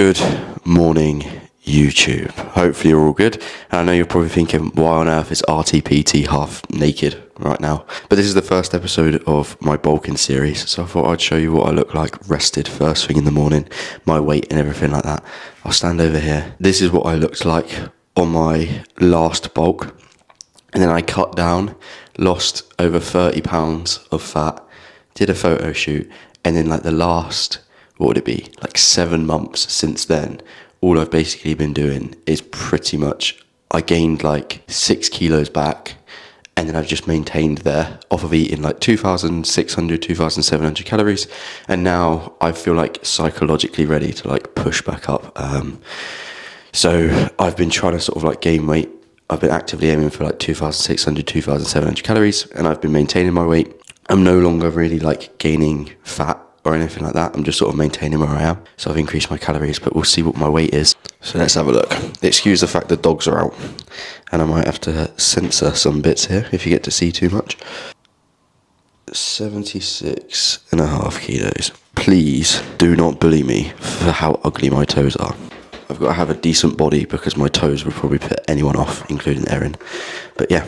Good morning, YouTube. Hopefully you're all good. And I know you're probably thinking, why on earth is RTPT half naked right now? But this is the first episode of my bulking series, so I thought I'd show you what I look like rested first thing in the morning, my weight and everything like that. I'll stand over here. This is what I looked like on my last bulk. And then I cut down, lost over 30 pounds of fat, did a photo shoot, and then like the last, what would it be, like 7 months since then, all I've basically been doing is pretty much, I gained like 6 kilos back, and then I've just maintained there off of eating like 2,600, 2,700 calories, and now I feel like psychologically ready to like push back up. So I've been trying to sort of like gain weight. I've been actively aiming for like 2,600, 2,700 calories, and I've been maintaining my weight. I'm no longer really like gaining fat or anything like that. I'm just sort of maintaining where I am. So I've increased my calories, but we'll see what my weight is. So let's have a look. Excuse the fact the dogs are out, and I might have to censor some bits here if you get to see too much. 76.5 kilos. Please do not bully me for how ugly my toes are. I've got to have a decent body because my toes would probably put anyone off, including Erin. But yeah.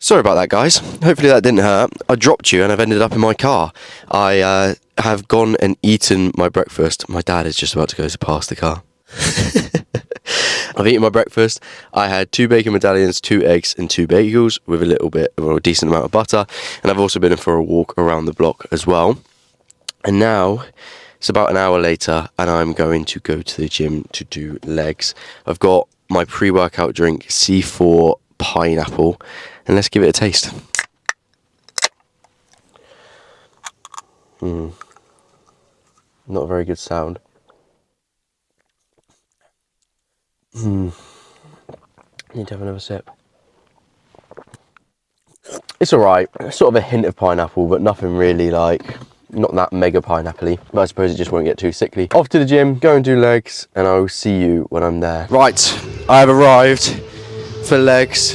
Sorry about that, guys. Hopefully that didn't hurt. I dropped you and I've ended up in my car. I have gone and eaten my breakfast. My dad is just about to go to pass the car. I've eaten my breakfast. I had 2 bacon medallions, 2 eggs and 2 bagels with a little bit or a decent amount of butter. And I've also been in for a walk around the block as well. And now it's about an hour later and I'm going to go to the gym to do legs. I've got my pre-workout drink, C4 pineapple, and let's give it a taste. Not a very good sound. Need to have another sip. It's alright. Sort of a hint of pineapple, but nothing really like, not that mega pineapple-y, but I suppose it just won't get too sickly. Off to the gym, go and do legs, and I will see you when I'm there. Right, I have arrived for legs.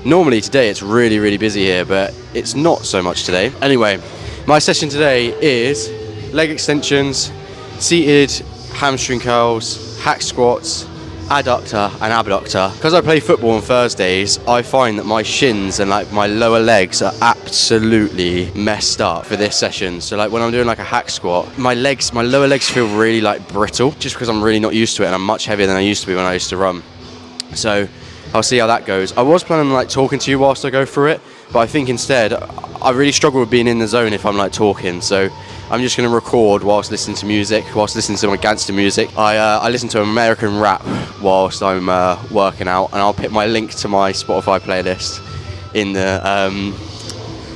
Normally today it's really busy here, but it's not so much today. Anyway, my session today is leg extensions, seated hamstring curls, hack squats, adductor and abductor. Because I play football on Thursdays, I find that my shins and like my lower legs are absolutely messed up for this session. So like when I'm doing like a hack squat, my lower legs feel really like brittle, just because I'm really not used to it and I'm much heavier than I used to be when I used to run. So I'll see how that goes. I was planning on like talking to you whilst I go through it, but I think instead I really struggle with being in the zone if I'm like talking. So I'm just going to record whilst listening to music, whilst listening to my gangster music. I listen to American rap whilst I'm working out, and I'll put my link to my Spotify playlist in the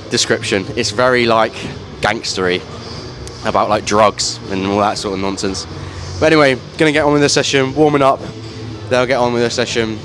description. It's very like gangstery, about like drugs and all that sort of nonsense. But anyway, gonna get on with the session, warming up, then I'll get on with the session,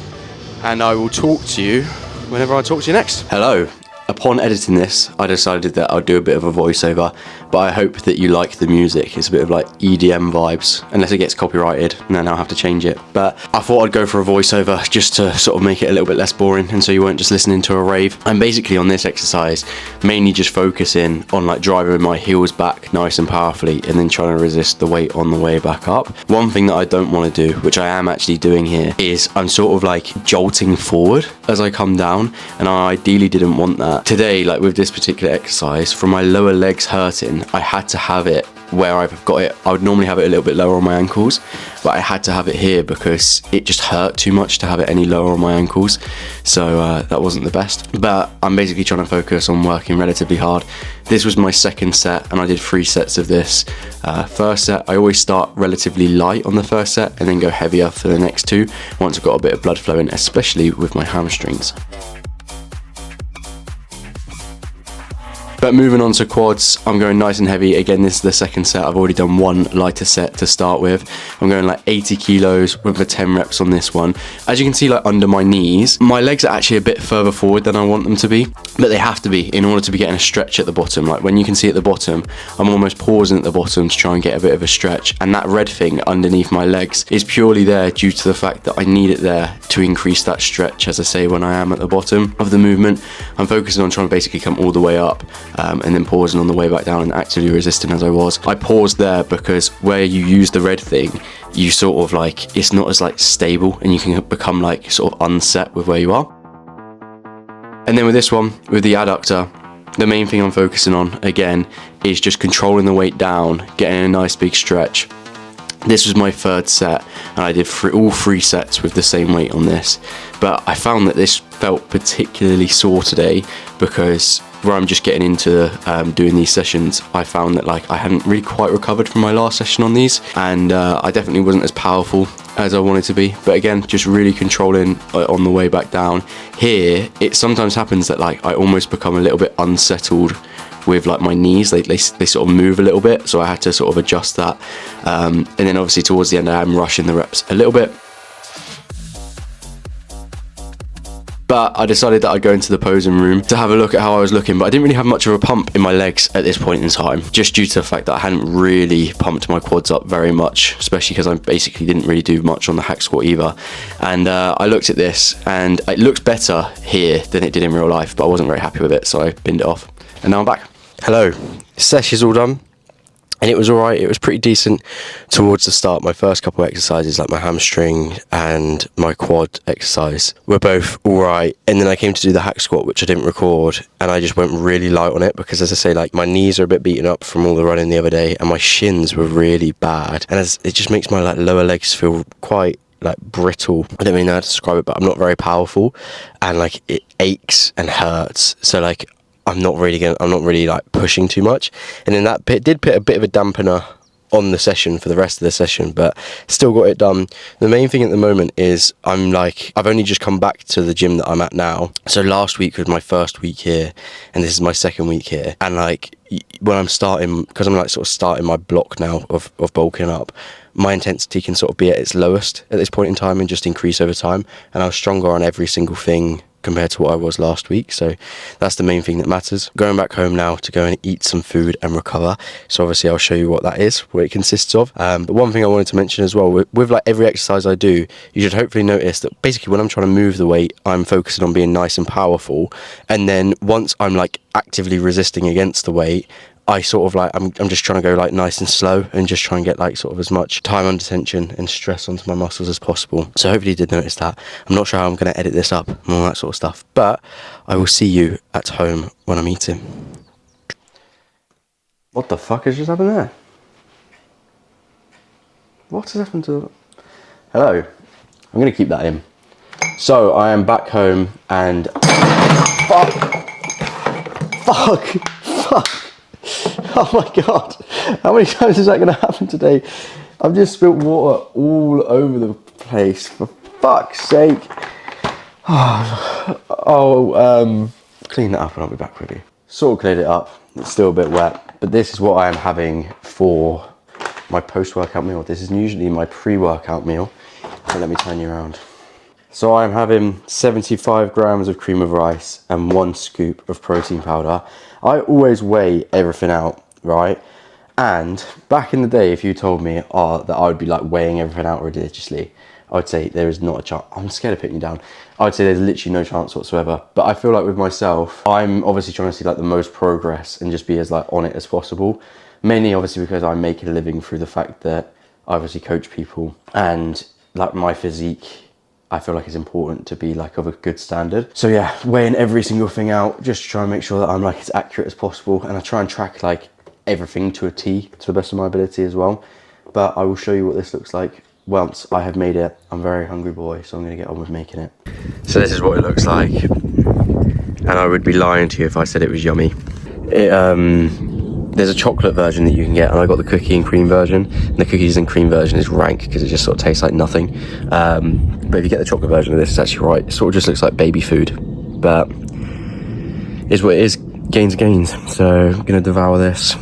and I will talk to you whenever I talk to you next. Hello. Upon editing this, I decided that I'll do a bit of a voiceover, but I hope that you like the music. It's a bit of like EDM vibes, unless it gets copyrighted, and then I'll have to change it. But I thought I'd go for a voiceover just to sort of make it a little bit less boring, and so you weren't just listening to a rave. I'm basically on this exercise mainly just focusing on like driving my heels back nice and powerfully, and then trying to resist the weight on the way back up. One thing that I don't want to do, which I am actually doing here, is I'm sort of like jolting forward as I come down, and I ideally didn't want that. Today, like with this particular exercise, from my lower legs hurting, I had to have it where I've got it. I would normally have it a little bit lower on my ankles, but I had to have it here because it just hurt too much to have it any lower on my ankles. So that wasn't the best, but I'm basically trying to focus on working relatively hard. This was my second set and I did 3 sets of this. First set, I always start relatively light on the first set and then go heavier for the next 2 once I've got a bit of blood flowing, especially with my hamstrings. But moving on to quads, I'm going nice and heavy. Again, this is the second set. I've already done 1 lighter set to start with. I'm going like 80 kilos with the 10 reps on this one. As you can see, like under my knees, my legs are actually a bit further forward than I want them to be, but they have to be in order to be getting a stretch at the bottom. Like when you can see at the bottom, I'm almost pausing at the bottom to try and get a bit of a stretch. And that red thing underneath my legs is purely there due to the fact that I need it there to increase that stretch, as I say, when I am at the bottom of the movement. I'm focusing on trying to basically come all the way up and then pausing on the way back down and actively resisting as I was. I paused there because where you use the red thing, you sort of like, it's not as like stable, and you can become like sort of unset with where you are. And then with this one, with the adductor, the main thing I'm focusing on again is just controlling the weight down, getting a nice big stretch. This was my third set, and I did all 3 sets with the same weight on this, but I found that this felt particularly sore today because where I'm just getting into doing these sessions, I found that like I hadn't really quite recovered from my last session on these, and I definitely wasn't as powerful as I wanted to be. But again, just really controlling on the way back down. Here, it sometimes happens that like I almost become a little bit unsettled with like my knees. They sort of move a little bit, so I had to sort of adjust that, and then obviously towards the end I am rushing the reps a little bit. But I decided that I'd go into the posing room to have a look at how I was looking, but I didn't really have much of a pump in my legs at this point in time, just due to the fact that I hadn't really pumped my quads up very much, especially because I basically didn't really do much on the hack squat either. And I looked at this, and it looks better here than it did in real life, but I wasn't very happy with it, so I binned it off. And now I'm back. Hello, session's all done. And it was all right. It was pretty decent towards the start. My first couple of exercises, like my hamstring and my quad exercise, were both all right. And then I came to do the hack squat, which I didn't record, and I just went really light on it because, as I say, like my knees are a bit beaten up from all the running the other day, and my shins were really bad. And it just makes my like lower legs feel quite like brittle. I don't really know how to describe it, but I'm not very powerful, and like it aches and hurts. So like I'm not really like pushing too much, and then that did put a bit of a dampener on the session for the rest of the session, but still got it done. The main thing at the moment is I've only just come back to the gym that I'm at now. So last week was my first week here, and this is my second week here. And like when I'm starting, because I'm like sort of starting my block now of bulking up, my intensity can sort of be at its lowest at this point in time and just increase over time. And I was stronger on every single thing compared to what I was last week, so that's the main thing that matters. Going back home now to go and eat some food and recover, so obviously I'll show you what that is, what it consists of. But one thing I wanted to mention as well, with like every exercise I do, you should hopefully notice that basically when I'm trying to move the weight, I'm focusing on being nice and powerful, and then once I'm like actively resisting against the weight, I sort of like, I'm just trying to go like nice and slow and just try and get like sort of as much time under tension and stress onto my muscles as possible. So hopefully you did notice that. I'm not sure how I'm going to edit this up and all that sort of stuff, but I will see you at home when I'm eating. What the fuck has just happened there? What has happened to... Hello. I'm going to keep that in. So I am back home and... Fuck. Oh my god, how many times is that going to happen today? I've just spilt water all over the place, for fuck's sake. Clean that up and I'll be back with you. Sort of cleared it up, it's still a bit wet, but this is what I am having for my post-workout meal. This is usually my pre-workout meal, so let me turn you around. So I'm having 75 grams of cream of rice and 1 scoop of protein powder. I always weigh everything out, right? And back in the day, if you told me that I would be like weighing everything out religiously, I would say there is not a chance. I'm scared of putting you down. I would say there's literally no chance whatsoever. But I feel like with myself, I'm obviously trying to see like the most progress and just be as like on it as possible. Mainly obviously because I'm making a living through the fact that I obviously coach people, and like my physique, I feel like it's important to be like of a good standard. So yeah, weighing every single thing out, just to try and make sure that I'm like as accurate as possible. And I try and track like everything to a T to the best of my ability as well. But I will show you what this looks like once I have made it. I'm a very hungry boy, so I'm gonna get on with making it. So this is what it looks like. And I would be lying to you if I said it was yummy. There's a chocolate version that you can get, and I got the cookie and cream version. And the cookies and cream version is rank because it just sort of tastes like nothing. But if you get the chocolate version of this, it's actually right. It sort of just looks like baby food, but is what it is. Gains are gains. So I'm gonna devour this,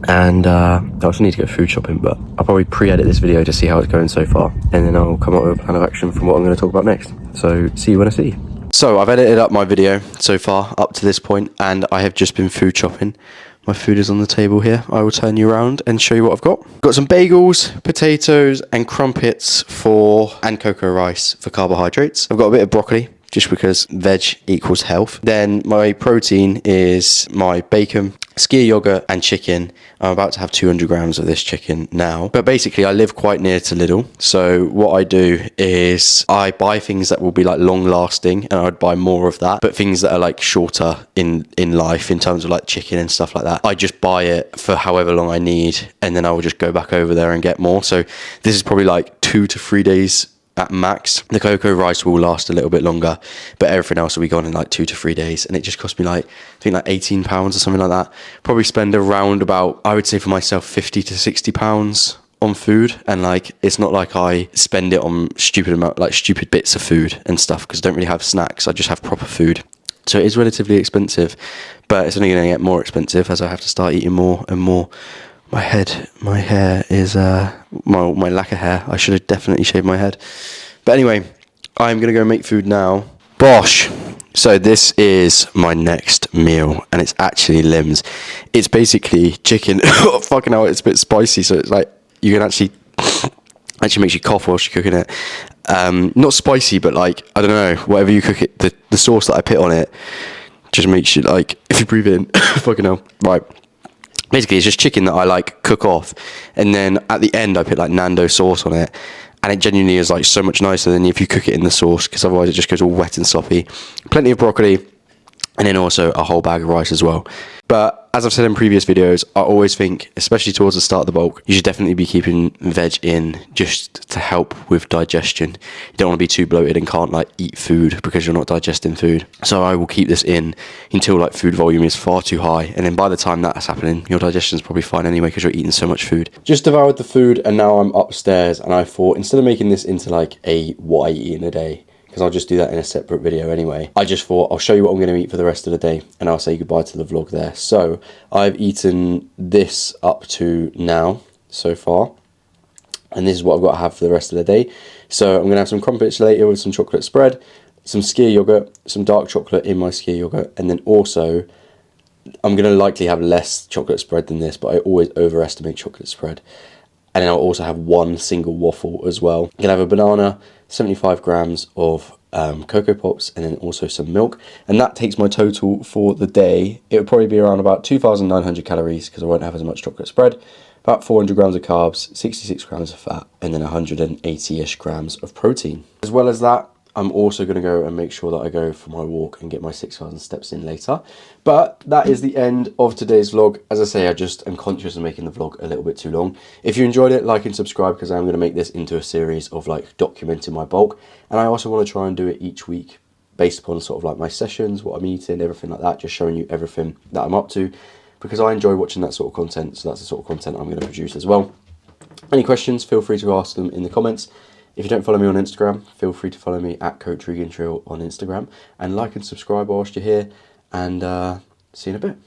and I also need to go food shopping. But I'll probably pre-edit this video to see how it's going so far, and then I'll come up with a plan of action from what I'm going to talk about next. So see you when I see you. So I've edited up my video so far up to this point, and I have just been food shopping. My food is on the table here. I will turn you around and show you what I've got. Got some bagels, potatoes and crumpets and cocoa rice for carbohydrates. I've got a bit of broccoli just because veg equals health. Then my protein is my bacon, skyr yogurt and chicken. I'm about to have 200 grams of this chicken now. But basically I live quite near to Lidl. So what I do is I buy things that will be like long lasting, and I'd buy more of that. But things that are like shorter in life in terms of like chicken and stuff like that, I just buy it for however long I need, and then I will just go back over there and get more. So this is probably like 2 to 3 days at max. The cocoa rice will last a little bit longer, but everything else will be gone in like 2 to 3 days, and it just cost me like, I think like £18 or something like that. Probably spend around about, I would say for myself, £50 to £60 on food. And like, it's not like I spend it on stupid bits of food and stuff, because I don't really have snacks. I just have proper food. So it is relatively expensive, but it's only going to get more expensive as I have to start eating more and more. My hair is, my lack of hair. I should have definitely shaved my head. But anyway, I'm going to go make food now. Bosh! So this is my next meal, and it's actually limbs. It's basically chicken. Fucking hell, it's a bit spicy, so it's like, you can actually makes you cough whilst you're cooking it. Not spicy, but like, I don't know, whatever you cook it, the sauce that I put on it just makes you like, if you breathe in, fucking hell. Right. Basically, it's just chicken that I like cook off, and then at the end I put like Nando sauce on it, and it genuinely is like so much nicer than if you cook it in the sauce, because otherwise it just goes all wet and sloppy. Plenty of broccoli, and then also a whole bag of rice as well. But as I've said in previous videos, I always think, especially towards the start of the bulk, you should definitely be keeping veg in just to help with digestion. You don't want to be too bloated and can't like eat food because you're not digesting food. So I will keep this in until like food volume is far too high, and then by the time that's happening, your digestion is probably fine anyway because you're eating so much food. Just devoured the food, and now I'm upstairs, and I thought, instead of making this into like a what I eat in a day, because I'll just do that in a separate video anyway, I just thought I'll show you what I'm going to eat for the rest of the day, and I'll say goodbye to the vlog there. So I've eaten this up to now so far, and this is what I've got to have for the rest of the day. So I'm going to have some crumpets later with some chocolate spread, some skyr yogurt, some dark chocolate in my skyr yogurt, and then also I'm going to likely have less chocolate spread than this, but I always overestimate chocolate spread. And then I'll also have one single waffle as well. I'm going to have a banana, 75 grams of Cocoa Pops, and then also some milk. And that takes my total for the day. It would probably be around about 2,900 calories because I won't have as much chocolate spread. About 400 grams of carbs, 66 grams of fat, and then 180-ish grams of protein. As well as that, I'm also going to go and make sure that I go for my walk and get my 6,000 steps in later. But that is the end of today's vlog. As I say, I just am conscious of making the vlog a little bit too long. If you enjoyed it, like and subscribe, because I'm going to make this into a series of like documenting my bulk. And I also want to try and do it each week based upon sort of like my sessions, what I'm eating, everything like that, just showing you everything that I'm up to, because I enjoy watching that sort of content. So that's the sort of content I'm going to produce as well. Any questions, feel free to ask them in the comments. If you don't follow me on Instagram, feel free to follow me at Coach Regan Trail on Instagram, and like and subscribe whilst you're here, and see you in a bit.